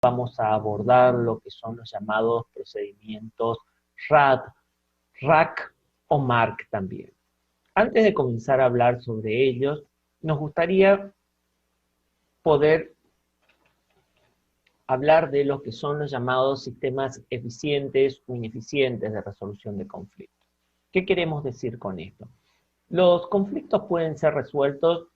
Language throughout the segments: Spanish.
vamos a abordar lo que son los llamados procedimientos RAD, RAC o MARC también. Antes de comenzar a hablar sobre ellos, nos gustaría poder hablar de lo que son los llamados sistemas eficientes o ineficientes de resolución de conflictos. ¿Qué queremos decir con esto? Los conflictos pueden ser resueltos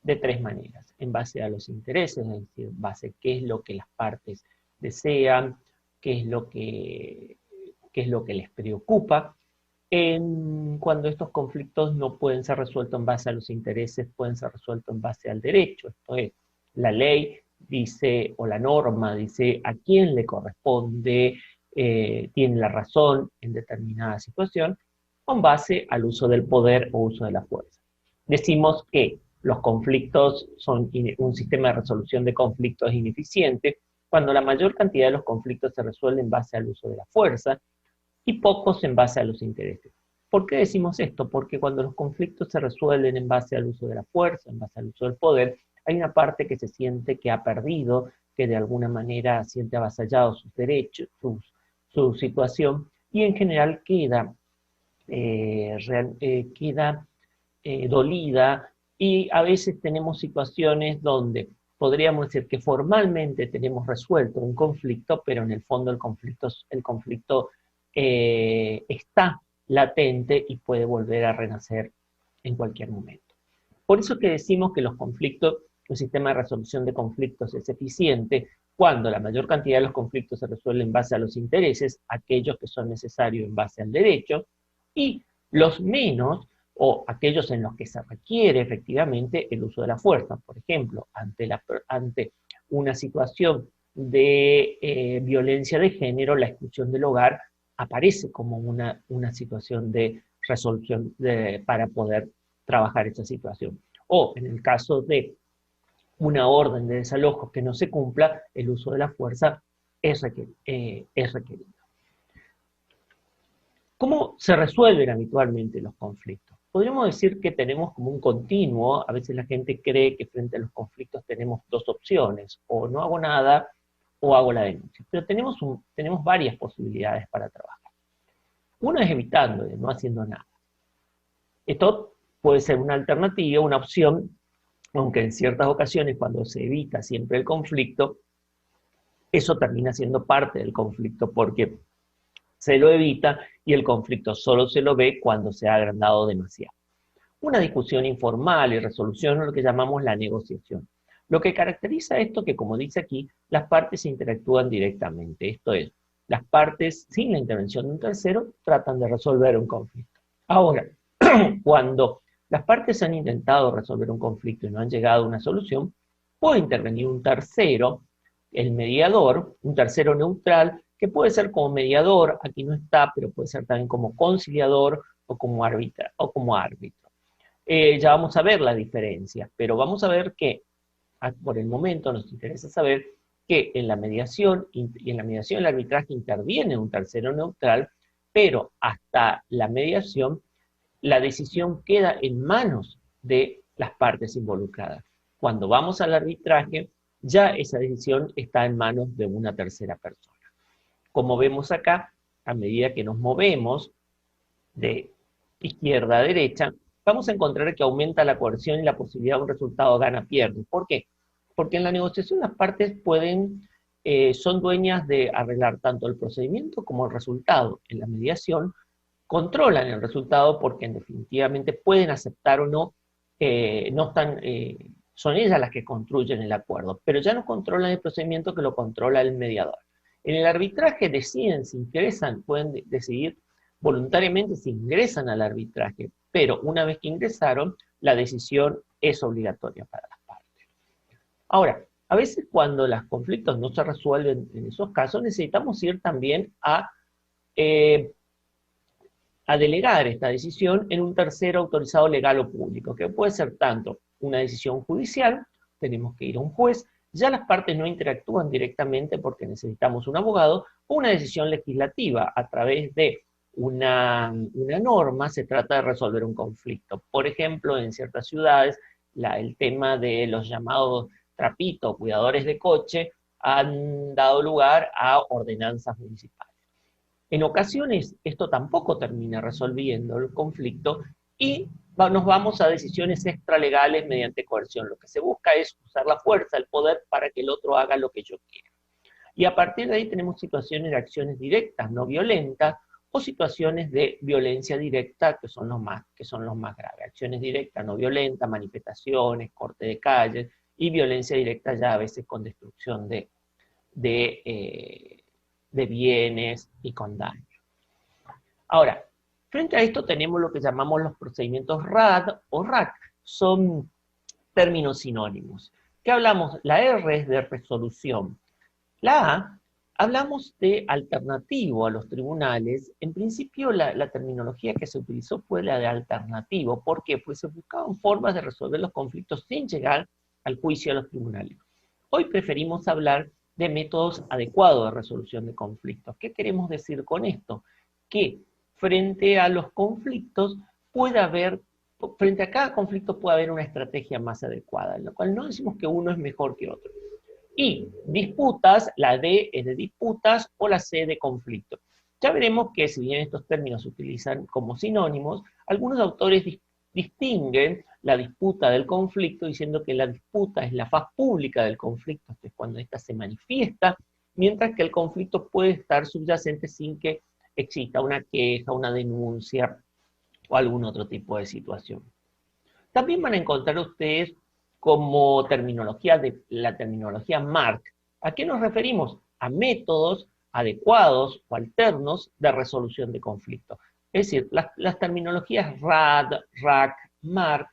de tres maneras, en base a los intereses, es decir, en base a qué es lo que las partes desean, qué es lo que les preocupa. Cuando estos conflictos no pueden ser resueltos en base a los intereses, pueden ser resueltos en base al derecho. Esto es, la ley dice, o la norma dice a quién le corresponde, tiene la razón en determinada situación, con base al uso del poder o uso de la fuerza. Decimos que los conflictos son un sistema de resolución de conflictos ineficiente cuando la mayor cantidad de los conflictos se resuelven en base al uso de la fuerza y pocos en base a los intereses. ¿Por qué decimos esto? Porque cuando los conflictos se resuelven en base al uso de la fuerza, en base al uso del poder, hay una parte que se siente que ha perdido, que de alguna manera siente avasallado sus derechos, su situación, y en general queda dolida, y a veces tenemos situaciones donde podríamos decir que formalmente tenemos resuelto un conflicto, pero en el fondo el conflicto está latente y puede volver a renacer en cualquier momento. Por eso que decimos que los conflictos, el sistema de resolución de conflictos es eficiente cuando la mayor cantidad de los conflictos se resuelven en base a los intereses, aquellos que son necesarios en base al derecho, y los menos, o aquellos en los que se requiere efectivamente el uso de la fuerza. Por ejemplo, ante una situación de violencia de género, la exclusión del hogar aparece como una situación de resolución para poder trabajar esa situación. O en el caso de una orden de desalojo que no se cumpla, el uso de la fuerza es requerido. ¿Cómo se resuelven habitualmente los conflictos? Podríamos decir que tenemos como un continuo. A veces la gente cree que frente a los conflictos tenemos dos opciones, o no hago nada o hago la denuncia. Pero tenemos varias posibilidades para trabajar. Una es evitando, no haciendo nada. Esto puede ser una alternativa, una opción, aunque en ciertas ocasiones cuando se evita siempre el conflicto, eso termina siendo parte del conflicto porque se lo evita y el conflicto solo se lo ve cuando se ha agrandado demasiado. Una discusión informal y resolución es lo que llamamos la negociación. Lo que caracteriza esto que, como dice aquí, las partes interactúan directamente. Esto es, las partes, sin la intervención de un tercero, tratan de resolver un conflicto. Ahora, cuando las partes han intentado resolver un conflicto y no han llegado a una solución, puede intervenir un tercero, el mediador, un tercero neutral, que puede ser como mediador, aquí no está, pero puede ser también como conciliador o como árbitro. Ya vamos a ver la diferencia, pero vamos a ver que por el momento nos interesa saber que en la mediación y en la mediación el arbitraje interviene un tercero neutral, pero hasta la mediación la decisión queda en manos de las partes involucradas. Cuando vamos al arbitraje, ya esa decisión está en manos de una tercera persona. Como vemos acá, a medida que nos movemos de izquierda a derecha, vamos a encontrar que aumenta la coerción y la posibilidad de un resultado gana-pierde. ¿Por qué? Porque en la negociación las partes son dueñas de arreglar tanto el procedimiento como el resultado. En la mediación controlan el resultado porque definitivamente pueden aceptar o no, son ellas las que construyen el acuerdo, pero ya no controlan el procedimiento que lo controla el mediador. En el arbitraje deciden si ingresan, pueden decidir voluntariamente si ingresan al arbitraje, pero una vez que ingresaron, la decisión es obligatoria para las partes. Ahora, a veces cuando los conflictos no se resuelven en esos casos, necesitamos ir también a delegar esta decisión en un tercero autorizado legal o público, que puede ser tanto una decisión judicial, tenemos que ir a un juez, ya las partes no interactúan directamente porque necesitamos un abogado, o una decisión legislativa a través de una norma se trata de resolver un conflicto. Por ejemplo, en ciertas ciudades, el tema de los llamados trapitos, cuidadores de coche, han dado lugar a ordenanzas municipales. En ocasiones esto tampoco termina resolviendo el conflicto y nos vamos a decisiones extralegales mediante coerción. Lo que se busca es usar la fuerza, el poder, para que el otro haga lo que yo quiera. Y a partir de ahí tenemos situaciones de acciones directas, no violentas, o situaciones de violencia directa, que son los más graves. Acciones directas, no violentas, manifestaciones, corte de calles, y violencia directa ya a veces con destrucción de bienes y con daño. Ahora, frente a esto tenemos lo que llamamos los procedimientos RAD o RAC. Son términos sinónimos. ¿Qué hablamos? La R es de resolución. La A, hablamos de alternativo a los tribunales. En principio la terminología que se utilizó fue la de alternativo. ¿Por qué? Pues se buscaban formas de resolver los conflictos sin llegar al juicio a los tribunales. Hoy preferimos hablar de métodos adecuados de resolución de conflictos. ¿Qué queremos decir con esto? Que frente a los conflictos frente a cada conflicto puede haber una estrategia más adecuada, en lo cual no decimos que uno es mejor que otro. Y disputas, la D es de disputas o la C de conflicto. Ya veremos que si bien estos términos se utilizan como sinónimos, algunos autores distinguen la disputa del conflicto diciendo que la disputa es la faz pública del conflicto, esto es cuando ésta se manifiesta, mientras que el conflicto puede estar subyacente sin que exista una queja, una denuncia o algún otro tipo de situación. También van a encontrar ustedes como la terminología MARC. ¿A qué nos referimos? A métodos adecuados o alternos de resolución de conflictos. Es decir, las terminologías RAD, RAC, MARC,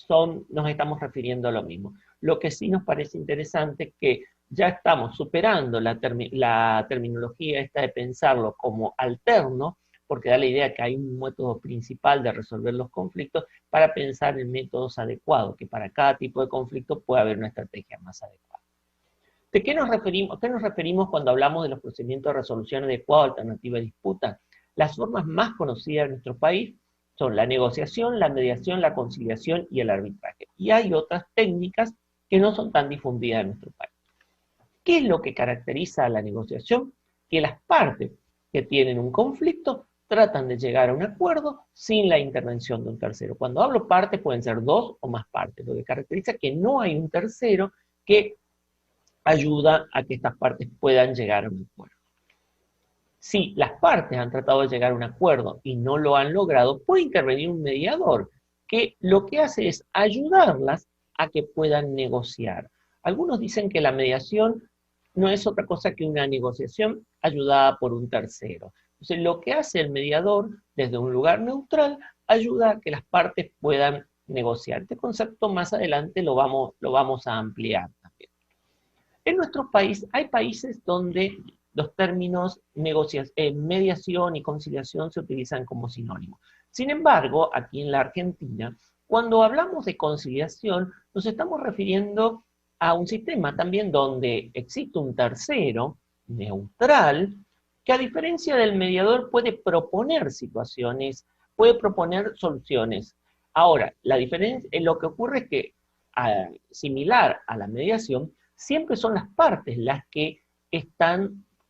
nos estamos refiriendo a lo mismo. Lo que sí nos parece interesante es que ya estamos superando la terminología esta de pensarlo como alterno, porque da la idea que hay un método principal de resolver los conflictos, para pensar en métodos adecuados, que para cada tipo de conflicto puede haber una estrategia más adecuada. ¿De qué nos referimos cuando hablamos de los procedimientos de resolución adecuada, alternativa de disputa? Las formas más conocidas de nuestro país son la negociación, la mediación, la conciliación y el arbitraje. Y hay otras técnicas que no son tan difundidas en nuestro país. ¿Qué es lo que caracteriza a la negociación? Que las partes que tienen un conflicto tratan de llegar a un acuerdo sin la intervención de un tercero. Cuando hablo parte, pueden ser dos o más partes. Lo que caracteriza es que no hay un tercero que ayuda a que estas partes puedan llegar a un acuerdo. Si las partes han tratado de llegar a un acuerdo y no lo han logrado, puede intervenir un mediador, que lo que hace es ayudarlas a que puedan negociar. Algunos dicen que la mediación no es otra cosa que una negociación ayudada por un tercero. Entonces, lo que hace el mediador desde un lugar neutral ayuda a que las partes puedan negociar. Este concepto más adelante lo vamos a ampliar también. En nuestro país hay países donde los términos mediación y conciliación se utilizan como sinónimos. Sin embargo, aquí en la Argentina, cuando hablamos de conciliación, nos estamos refiriendo a un sistema también donde existe un tercero neutral que, a diferencia del mediador, puede proponer situaciones, puede proponer soluciones. Ahora, lo que ocurre es que, similar a la mediación, siempre son las partes las que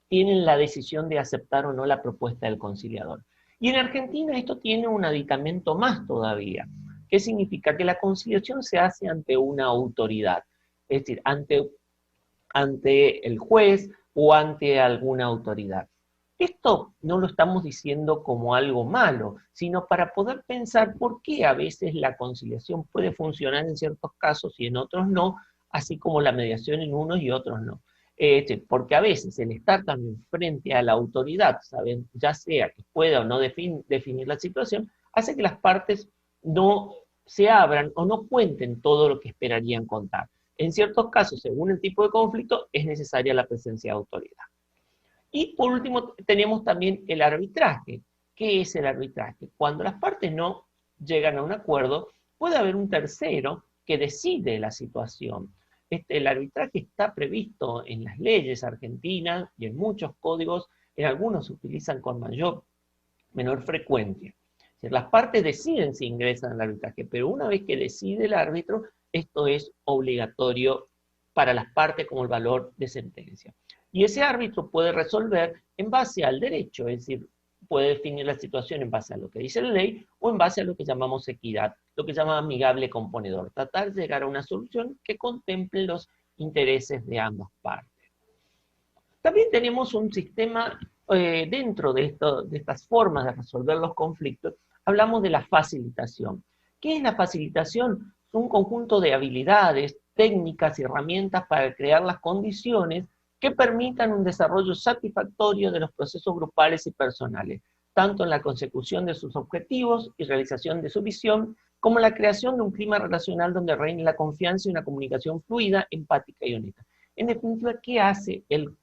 tienen la decisión de aceptar o no la propuesta del conciliador. Y en Argentina esto tiene un aditamento más todavía. ¿Qué significa? Que la conciliación se hace ante una autoridad, es decir, ante el juez o ante alguna autoridad. Esto no lo estamos diciendo como algo malo, sino para poder pensar por qué a veces la conciliación puede funcionar en ciertos casos y en otros no, así como la mediación en unos y otros no. Porque a veces el estar también frente a la autoridad, ¿saben? Ya sea que pueda o no definir la situación, hace que las partes no se abran o no cuenten todo lo que esperarían contar. En ciertos casos, según el tipo de conflicto, es necesaria la presencia de autoridad. Y por último, tenemos también el arbitraje. ¿Qué es el arbitraje? Cuando las partes no llegan a un acuerdo, puede haber un tercero que decide la situación. El arbitraje está previsto en las leyes argentinas y en muchos códigos, en algunos se utilizan con menor frecuencia. Es decir, las partes deciden si ingresan al arbitraje, pero una vez que decide el árbitro, esto es obligatorio para las partes como el valor de sentencia. Y ese árbitro puede resolver en base al derecho, es decir, puede definir la situación en base a lo que dice la ley o en base a lo que llamamos equidad, lo que llama amigable componedor, tratar de llegar a una solución que contemple los intereses de ambas partes. También tenemos un sistema dentro de estas formas de resolver los conflictos, hablamos de la facilitación. ¿Qué es la facilitación? Es un conjunto de habilidades, técnicas y herramientas para crear las condiciones que permitan un desarrollo satisfactorio de los procesos grupales y personales, tanto en la consecución de sus objetivos y realización de su visión, como en la creación de un clima relacional donde reine la confianza y una comunicación fluida, empática y honesta. En definitiva, ¿qué hace el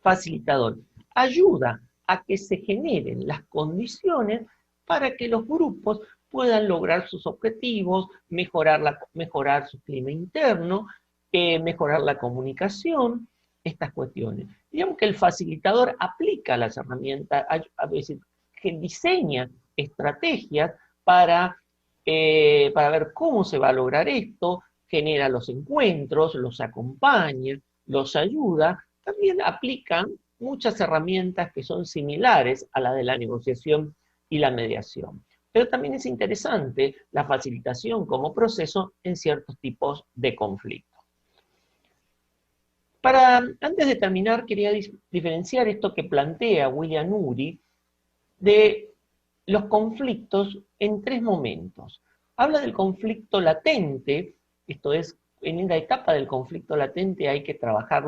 facilitador? Ayuda a que se generen las condiciones para que los grupos puedan lograr sus objetivos, mejorar su clima interno, mejorar la comunicación, estas cuestiones. Digamos que el facilitador aplica las herramientas, a veces que diseña estrategias para ver cómo se va a lograr esto, genera los encuentros, los acompaña, los ayuda. También aplican muchas herramientas que son similares a la de la negociación y la mediación. Pero también es interesante la facilitación como proceso en ciertos tipos de conflictos. Antes de terminar, quería diferenciar esto que plantea William Ury de los conflictos en tres momentos. Habla del conflicto latente, esto es, en la etapa del conflicto latente hay que trabajar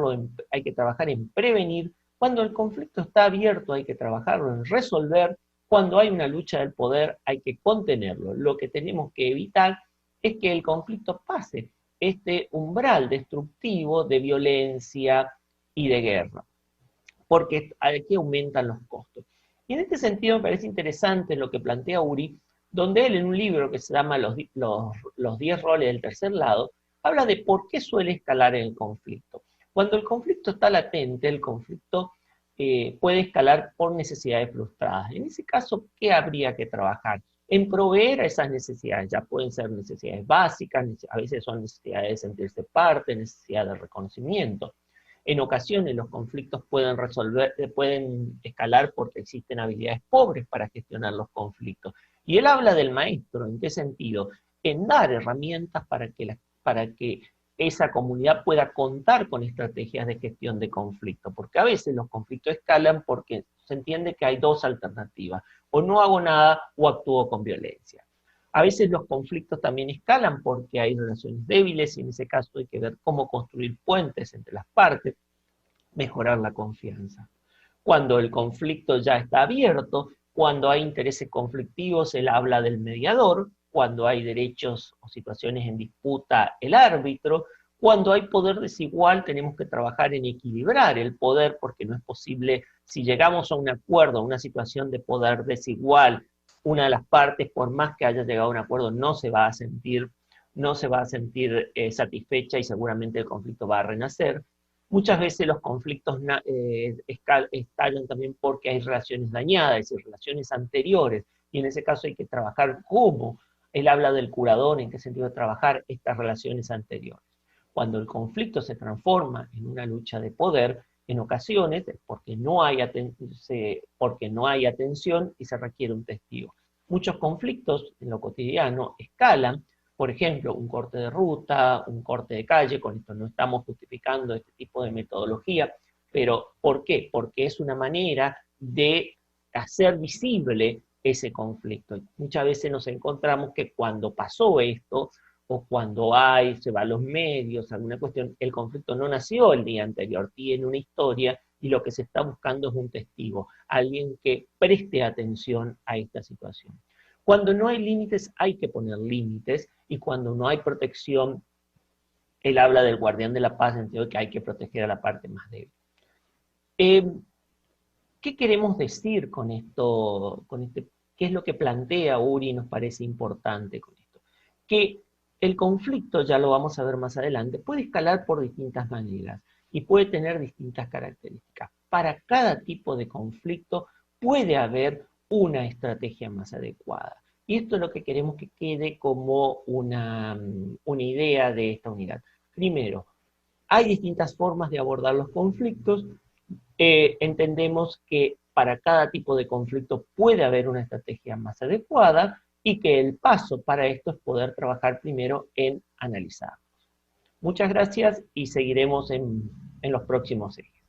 en prevenir. Cuando el conflicto está abierto hay que trabajarlo en resolver. Cuando hay una lucha del poder hay que contenerlo. Lo que tenemos que evitar es que el conflicto pase este umbral destructivo de violencia y de guerra, porque aquí aumentan los costos. Y en este sentido me parece interesante lo que plantea Ury, donde él en un libro que se llama Los 10 roles del tercer lado, habla de por qué suele escalar el conflicto. Cuando el conflicto está latente, el conflicto puede escalar por necesidades frustradas. En ese caso, ¿qué habría que trabajar? En proveer a esas necesidades. Ya pueden ser necesidades básicas, a veces son necesidades de sentirse parte, necesidades de reconocimiento. En ocasiones los conflictos pueden escalar porque existen habilidades pobres para gestionar los conflictos. Y él habla del maestro, ¿en qué sentido? En dar herramientas para que esa comunidad pueda contar con estrategias de gestión de conflicto, porque a veces los conflictos escalan porque se entiende que hay dos alternativas, o no hago nada o actúo con violencia. A veces los conflictos también escalan porque hay relaciones débiles y en ese caso hay que ver cómo construir puentes entre las partes, mejorar la confianza. Cuando el conflicto ya está abierto, cuando hay intereses conflictivos, él habla del mediador, cuando hay derechos o situaciones en disputa, el árbitro, cuando hay poder desigual, tenemos que trabajar en equilibrar el poder, porque no es posible, si llegamos a un acuerdo, a una situación de poder desigual, una de las partes, por más que haya llegado a un acuerdo, no se va a sentir satisfecha y seguramente el conflicto va a renacer. Muchas veces los conflictos estallan también porque hay relaciones dañadas, es decir, relaciones anteriores, y en ese caso hay que trabajar cómo. Él habla del curador, en qué sentido trabajar estas relaciones anteriores. Cuando el conflicto se transforma en una lucha de poder, en ocasiones es porque no hay atención y se requiere un testigo. Muchos conflictos en lo cotidiano escalan, por ejemplo, un corte de ruta, un corte de calle, con esto no estamos justificando este tipo de metodología, pero ¿por qué? Porque es una manera de hacer visible ese conflicto. Muchas veces nos encontramos que cuando pasó esto, o cuando se va a los medios, alguna cuestión, el conflicto no nació el día anterior, tiene una historia y lo que se está buscando es un testigo, alguien que preste atención a esta situación. Cuando no hay límites, hay que poner límites, y cuando no hay protección, él habla del guardián de la paz, en el sentido de que hay que proteger a la parte más débil. ¿Qué queremos decir con esto? ¿Qué es lo que plantea Ury y nos parece importante con esto? Que el conflicto, ya lo vamos a ver más adelante, puede escalar por distintas maneras y puede tener distintas características. Para cada tipo de conflicto puede haber una estrategia más adecuada. Y esto es lo que queremos que quede como una idea de esta unidad. Primero, hay distintas formas de abordar los conflictos. Entendemos que para cada tipo de conflicto puede haber una estrategia más adecuada y que el paso para esto es poder trabajar primero en analizar. Muchas gracias y seguiremos en los próximos ejes.